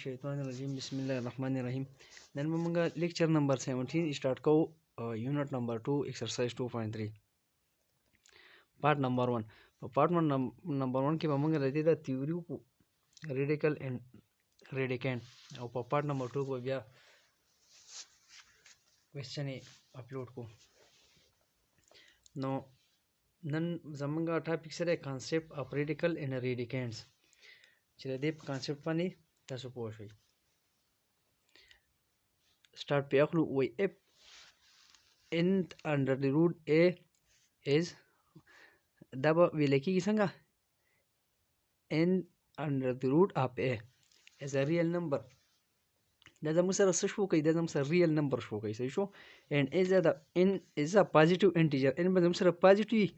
Minash-shaytanir-rajim. Bismillahir-rahmanir-rahim. Then we lecture number 17 start ko unit number 2 exercise 2.3 part number 1. Part number 1 ki we रहती the theory radical and radicand. और part number 2 को भैया question upload को. Now then zamanga topic sare concept of radical and radicands. चले दे concept pani tasu posh start पे अखलू वही f n under the root a is daba vileki kisanga n under the root of a is a real number. That's a musara shu kai that's a real number shu kai so and is a n is a positive integer n but musara positive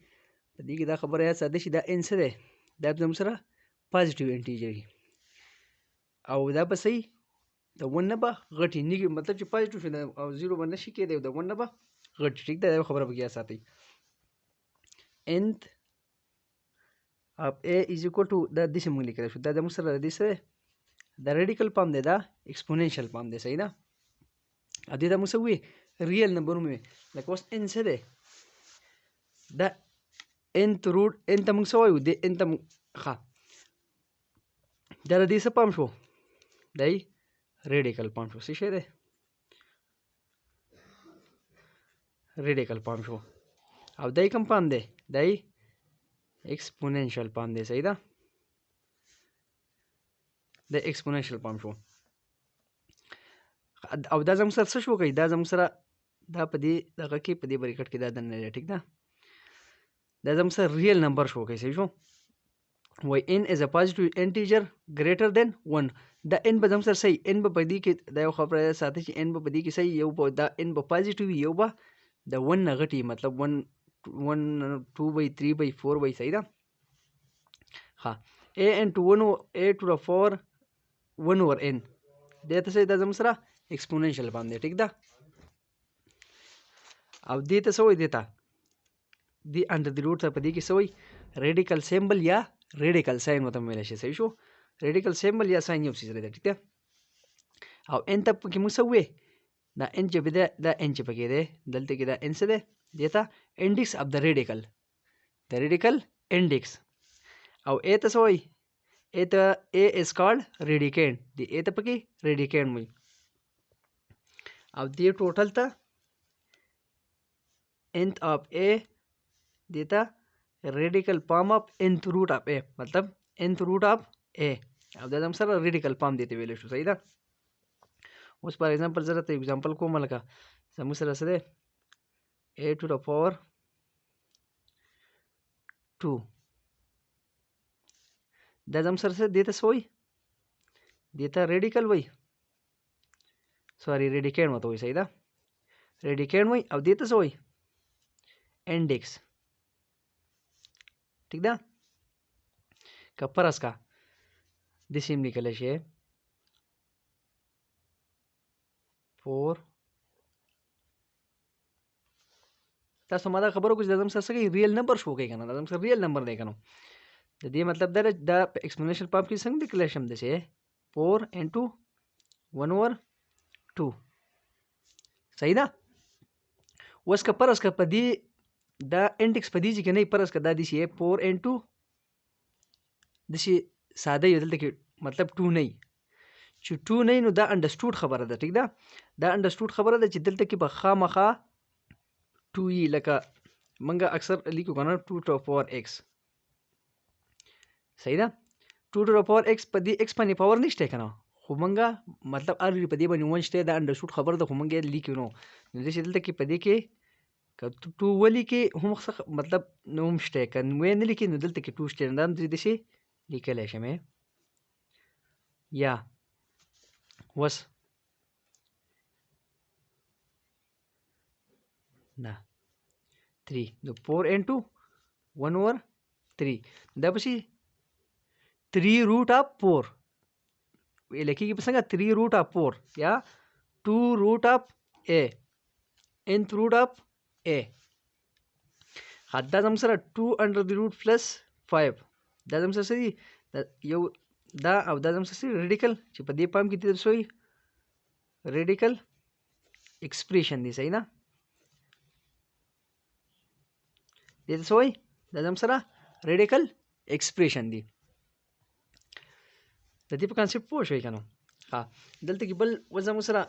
digi da khabar है सादे सीधा n से दे that's musara positive integer او دا به صحیح د ون نه به غټي نیږي مطلب چې پازیټیو شي او زیرو به نشي کېدی د ون نه به غټي ټیک ده دا خبره به یاد ساتئ nth of a is equal to دا داسې موږ لیکلی شو دا زموږ سره د دې سره د ریډیکل پام دی دا ایکسپوننشل پام دی صحیح ده او دې ته موږ څه ووایي ریل نمبر وموي لکه اوس n څه دی دا nth روټ n ته موږ څه وایو د n ته ښه دا د دې څه پام شو دی radical palm شو څه شی دی radical palm شو او دای کوم پام دی دای exponential پام دی صحیح ده د exponential پام شو او دا زموږ سره څه شو کوي دا زموږ سره دا په دې دغه کې په دې بریکټ کې دا دننه دی ټیک ده دا زموږ سره ریل نمبر شو کوي صحیح شو why n is a positive integer greater than 1 دا n به زموږ سره صحیح n به په دې کې دا یو خبره ساتي چې n به په دې کې صحیح یو به دا n به پازیټیو یو به د 1 نه غټي مطلب 1 2 by 3 by 4 by صحیح ده ها a into 1 a to the 4 1 over n دا ته صحیح دا زموږ سره exponential باندې ټیک ده او دې ته څه وایي دې ته دی under the root په دې کې څه وایي radical symbol یا radical sign وته ویل شي صحیح شو radical symbol یا sign یو څه لري ټیک ده او n ته کې موږ څه وې دا n چې بده دا n چې پکې ده دلته کې دا n څه ده دیتا index of the radical index او a ته څه وایي a ته a is called radicand دی a ته پکې radicand وایي او دی ټوټل ته nth of a دیتا radical palm of nth root of a मतलब nth root of a अब دا हम sir radical palm देते वेले शो सही था उस पर एग्जांपल जरा तो एग्जांपल को मलका समझ सर से a to the power 2 दा हम सर से देता सोई देता radical वही सॉरी radicand मत वही सही था radicand वही अब देता सोई index ठीक ده कपरस का दिसिम निकले शे 4 تاسو ما دا خبرو کوم زدم سره سګي ریل نمبر شو کوي کنه زدم سره ریل نمبر دی کنه د دې مطلب دا ایکسپوننشل پام کې څنګه لیکل شم د شه 4 into 1 over 2 صحیح ده اوس کپرس کا پدی دا انډیکس په دې کې نه پرس کدا دي شي 4 into د شي ساده یو دلته کې مطلب 2 نه چې 2 نه نو دا انډرسټوډ خبره ده ټیک ده دا انډرسټوډ خبره ده چې دلته کې به خامخا 2 ای لکه منګه اکثر لیکو کنه 2 to the power x صحیح ده 2 to the power x په دې x باندې پاور نشته کنه خو منګه مطلب ار په دې باندې ونشته دا انډرسټوډ خبره ده خو منګه لیکو نو دې دلته کې په دې کې تو ولی کې هم مطلب نوم شته کنه وې نه لیکي نو دلته کې تو شته اندام دې شي لیکل شمه یا وس نه 3 نو 4 into 1 over 3 دا پسی 3 root of 4 وې لیکي کې څنګه 3 root of 4 یا 2 root of a nth root of a حد زم سره 2 under the root plus 5 دا زم سره سړي یو دا او دا زموږ څه ریډیکل چې په دې پام کې دي سوی ریډیکل ایکسپریشن دی صحیح نه دې ته سوی دا زموږ سره ریډیکل ایکسپریشن دی د دې په کانسپټ پوه شئ کنه ها دلته کې بل زموږ سره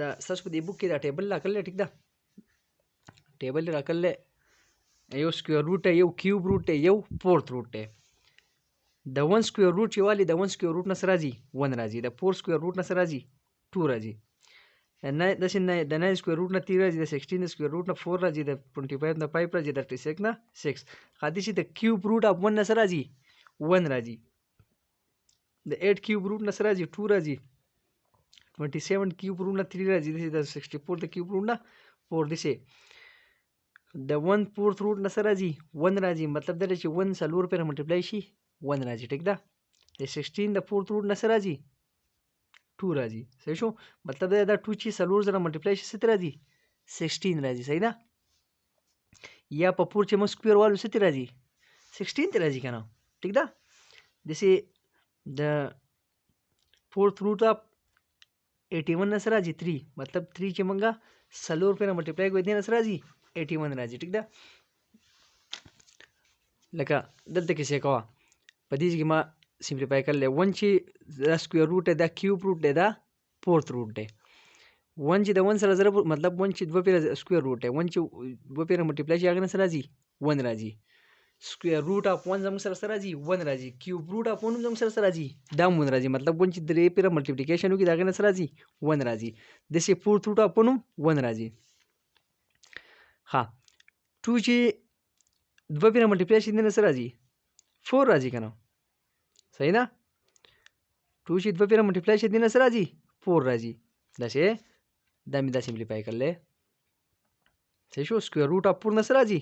د ساس په دې بوک کې دا ټیبل راکړل ټیک ده ټیبل راکړل یو سکوير روټ یو کیوب روټ یو فورث روټ دی د 1 سکوير روټ چې والی د 1 سکوير روټ نه سره راځي 1 راځي د 4 سکوير روټ نه سره راځي 2 راځي د 9 سکوير روټ نه 3 راځي د 16 سکوير روټ نه 4 راځي د 25 نه 5 راځي د 36 نه 6 خاطر چې د کیوب روټ اف 1 نه سره راځي 1 راځي د 8 کیوب روټ نه سره راځي 2 راځي 27 کیوب روټ نه 3 راځي د 64 د کیوب روټ نه 4 دي د 1 فورث روټ نه سره راځي 1 راځي مطلب دا چې 1 څلور پیر ملټیپلای شي 1 راځي ټیک ده د 16 د فورث روټ نه سره راځي 2 راځي صحیح شو مطلب دا 2 چې څلور سره ملټیپلای شي ست راځي 16 راځي صحیح ده یا په پور چې مو سکوير والو ست راځي 16 ته راځي کنه ټیک ده دسه د فورث روټ اف 81 نه سره راځي 3 مطلب 3 چې مونږه څلور پیر ملټیپلای کوي د نه سره راځي 81 راځي ټیک ده لکه دلته کې څه کوه په دې کې ما سمپلیفای کړل 1 چې د سکوير روټ دا کیوب روټ دا فورث روټ دی 1 چې د 1 سره ضرب مطلب 1 چې 2 پیر سکوير روټ دی 1 چې 2 پیر ملټیپلای شي هغه سره راځي 1 راځي سکوير روټ اف 1 زموږ سره راځي 1 راځي کیوب روټ اف 1 زموږ سره راځي دا مون راځي مطلب 1 چې 3 پیر ملټیپلیکیشن وکړي دا غنه سره راځي 1 راځي د سي فورث روټ اف 1 راځي ها 2 چې 2 پیر ملټیپلای شي نه سره راځي 4 راځي کنه صحیح ده 2 چې 2 پیر ملټیپلای شي نه سره راځي 4 راځي دا څه دا مې دا سمپلیفای کړل صحیح شو سکوير روټ اف 4 نه سره راځي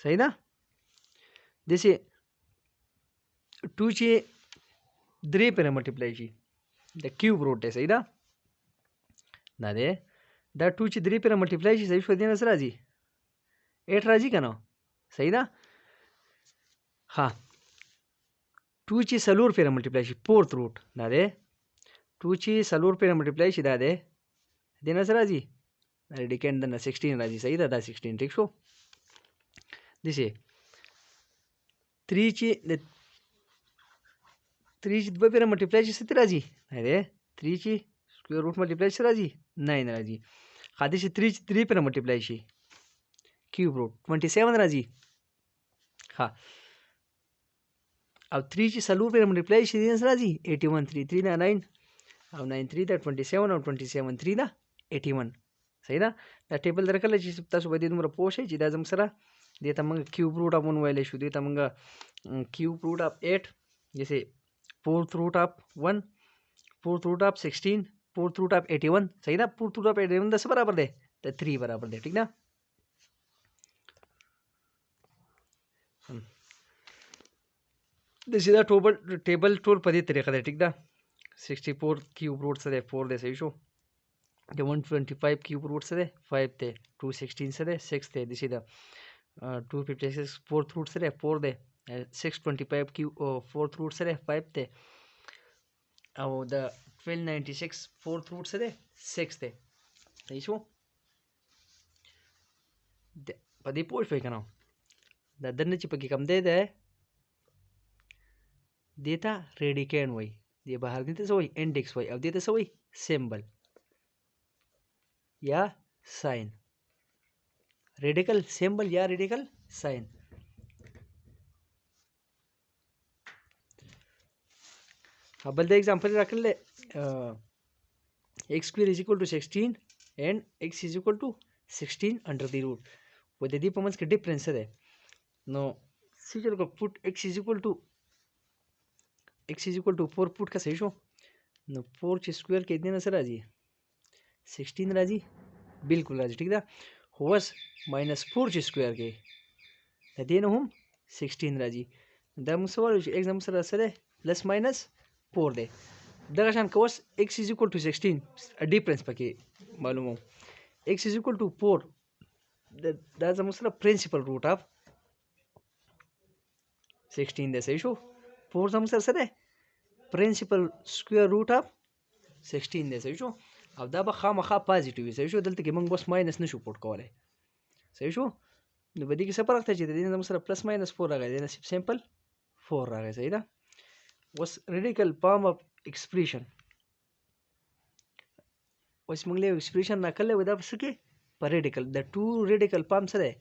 صحیح ده دسه 2 چې 3 پیر ملټیپلای شي د کیوب روټ دی صحیح ده دا دی دا 2 چې 3 پیر ملټیپلای شي صحیح شو دې نه سره راځي 8 راځي کنه صحیح ده ها 2 چې څلور پیر ملټیپلای شي فورث روټ دا دی 2 چې څلور پیر ملټیپلای شي دا دی دې نه سره راځي ریډیکینډ د 16 راځي صحیح ده دا 16 ټیک شو دسه 3 چې 2 پیر ملټیپلای شي ست راځي دا دی 3 چې سکوير روټ ملټیپلای شي راځي 9 راځي خاطر چې 3 پیر ملټیپلای شي کیوب روټ 27 راځي ها او 3 چې څلور پیر ملټیپلای شي دې راځي 81 3 نه 9 او 9 3 دا 27 او 27 3 دا 81 صحیح ده دا ټیبل درکړل چې تاسو به دې دومره پوه شئ چې دا زم سره دې ته موږ کیوب روټ اف 1 ویلې شو دې ته موږ کیوب روټ اف 8 جیسے فورث روٹ اف 1 فورث روٹ اف 16 فورث روٹ اف 81 صحیح ده فورث روٹ اف 81 10 برابر ده د 3 برابر ده ٹھیک ده د سیدا ټیبل ټول په دې طریقه ده ټیک ده 64 کیوب روٹ سره 4 ده صحیح شو د 125 کیوب روٹ سره 5 ده 216 سره 6 ده د سیدا 256 fourth root سره 4 ده 625 کیو fourth root سره 5 ده او د 1296 fourth root سره 6 ده صحیح شو په دې پوه شئ کنه دا دنه چې پکې کم دی ده دیتا ریډیکین وای دی بهر دې ته څه وای انډیکس وای او دې ته څه وای سمبل یا ساين radical symbol या radical sign अब बल्दे एग्जांपल रख ले x square is equal to 16 and x is equal to 16 under the root वो दे दी पमन्स के डिफरेंस है no scissor को put x is equal to 4 पुट का सही शो नो 4 ची स्क्वायर के इतने नसर राजी 16 राजी बिल्कुल राजी ठीक है होस -4 ची स्क्वायर के देन हम 16 राजी दम सवाल exam sir sir plus minus 4 दे दगाशान कोस x is equal to 16 डिफरेंस पके मालूम हो x is equal to 4 that's the most principal root of 16 دی صحیح شو 4 زموږ سره څه دی پرنسپل سکویر روټ اف 16 دی صحیح شو او دا به خامخا پازیټیو وي صحیح شو دلته کې موږ بس ماینس نشو پټ کولی صحیح شو نو په دې کې څه فرق دی چې د دې نه زموږ سره پلس ماینس 4 راغلی دی نصیب سیمپل 4 راغی صحیح ده اوس ریډیکل فارم اف ایکسپریشن اوس موږ له ایکسپریشن راکړلی وي دا په څه کې په ریډیکل د ټو ریډیکل فارم څه دی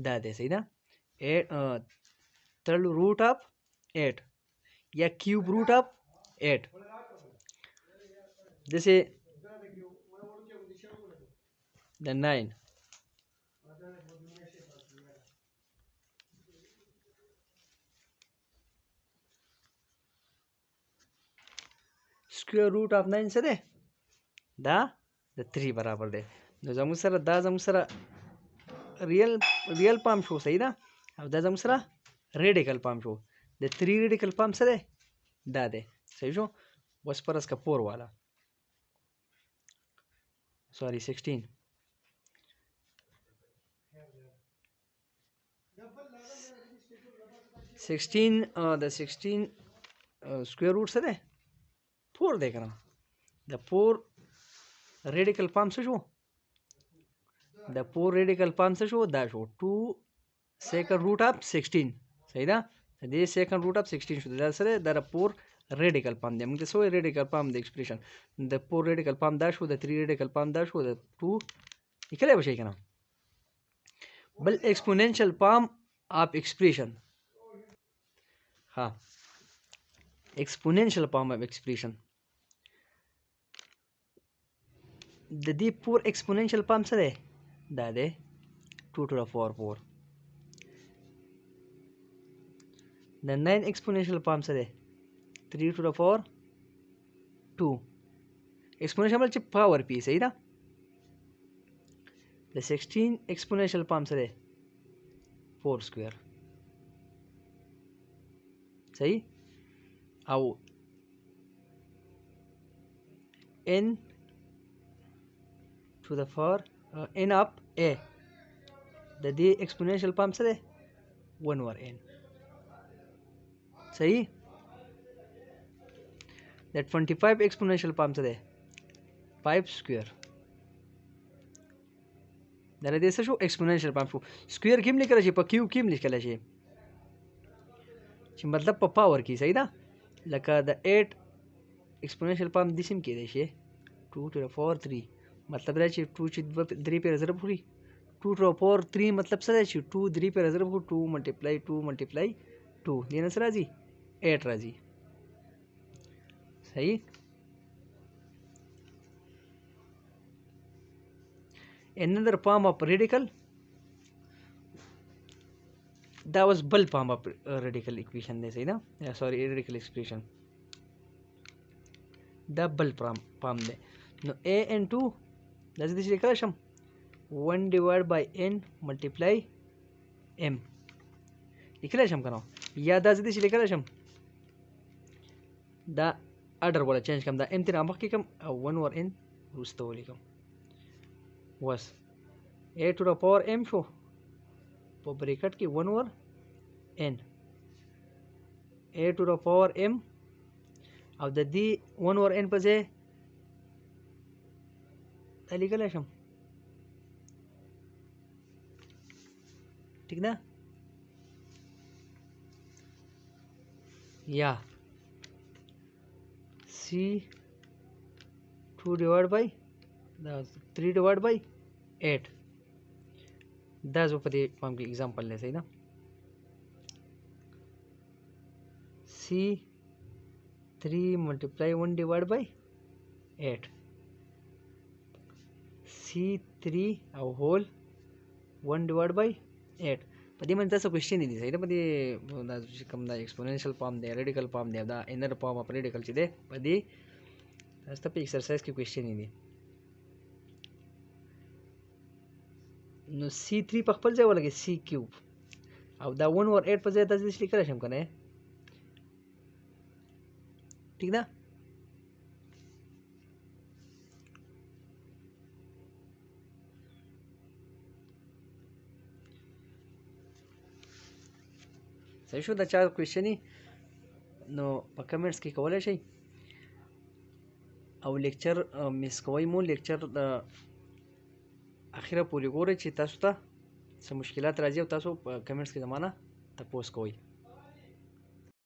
دا دی صحیح ده third root of 8 या cube root of 8 जैसे the 9 square root of 9 څه دی دا د 3 برابر دی نو زموږ سره دا زموږ سره ریل فارم شو صحیح ده او دا زموږ سره ریډیکل فارم شو د 3 ریډیکل فارم څه دی دا دی صحیح شو بس پر اس کا 4 والا سوري 16 د 16 سکویر روټ څه دی 4 دی کنه د 4 ریډیکل فارم څه شو د 4 ریډیکل فارم څه شو دا شو 2 سیکنډ روټ اف 16 صحیح ده د سیکنډ روټ اف 16 شو دا سره د 4 ریډیکل فارم دی موږ ته سوې ریډیکل فارم د ایکسپریشن د 4 ریډیکل فارم دا شو د 3 ریډیکل فارم دا شو د 2 لیکلی به شي کنه بل ایکسپوننشل فارم اف ایکسپریشن ها exponential form of expression د دې 4 exponential form څه دی دا دی 2 to the power 4 د 9 exponential form څه دی 3 to the power 2 exponential چې power p صحیح ده د 16 exponential form څه دی 4 square صحیح او n to the power n up a د دې exponential form څه دی 1 over n صحیح د 25 exponential form څه دی 5 square دا د دې څه شو exponential form شو square کې هم لیکل شي په کیوب کې هم لیکل شي چې مطلب په پاور کې صحیح ده لکه د 8 exponential form د سیم کې دی شي 2 to the power 3 مطلب دا چې 2 چې 3 پر ضرب کړي 2 to the power 3 مطلب څه دی چې 2 3 پر ضرب کړو 2 multiply 2 multiply 2 دې نه سره راځي 8 راځي صحیح another form of radical that was ball form of radical equation they say no yeah, sorry radical expression the ball form de no a and 2 that's this equation 1 divided by n multiply m equation karo ya that's this equation the order wala change kam da m tina makki kam 1 over n rusto likam was a to the power m show په بریکټ کې 1 over n a to the power m او د دې 1 over n په ځای دا لیکلی شم ٹھیک ده یا c 2 divided by 3 divided by 8 دا زه په دې فارم کې اگزامپل نه صحیح ده c 3 multiply 1 divided by 8 c 3 او whole 1 divided by 8 په دې باندې تاسو کوېسچن دي صحیح ده په دې دا چې کوم دا ایکسپوننشل فارم دی ریډیکل فارم دی دا انر فارم اف ریډیکل چې دی په دې تاسو په ایکسرسایز کې کوېسچن دي نو C3 په خپل ځای ولګي C کیوب او دا 1 over 8 په ځای تاسو لیکلی شم کنه ٹھیک ده صحیح شو. د چا کوېشن نو په کمنټس کې کولی شئ او لیکچر میس کوئ مو لیکچر د اخره پورې ګورئ چې تاسو ته څه مشکلات راځي او تاسو په کمنټس کې زمانه تپوس کوئ.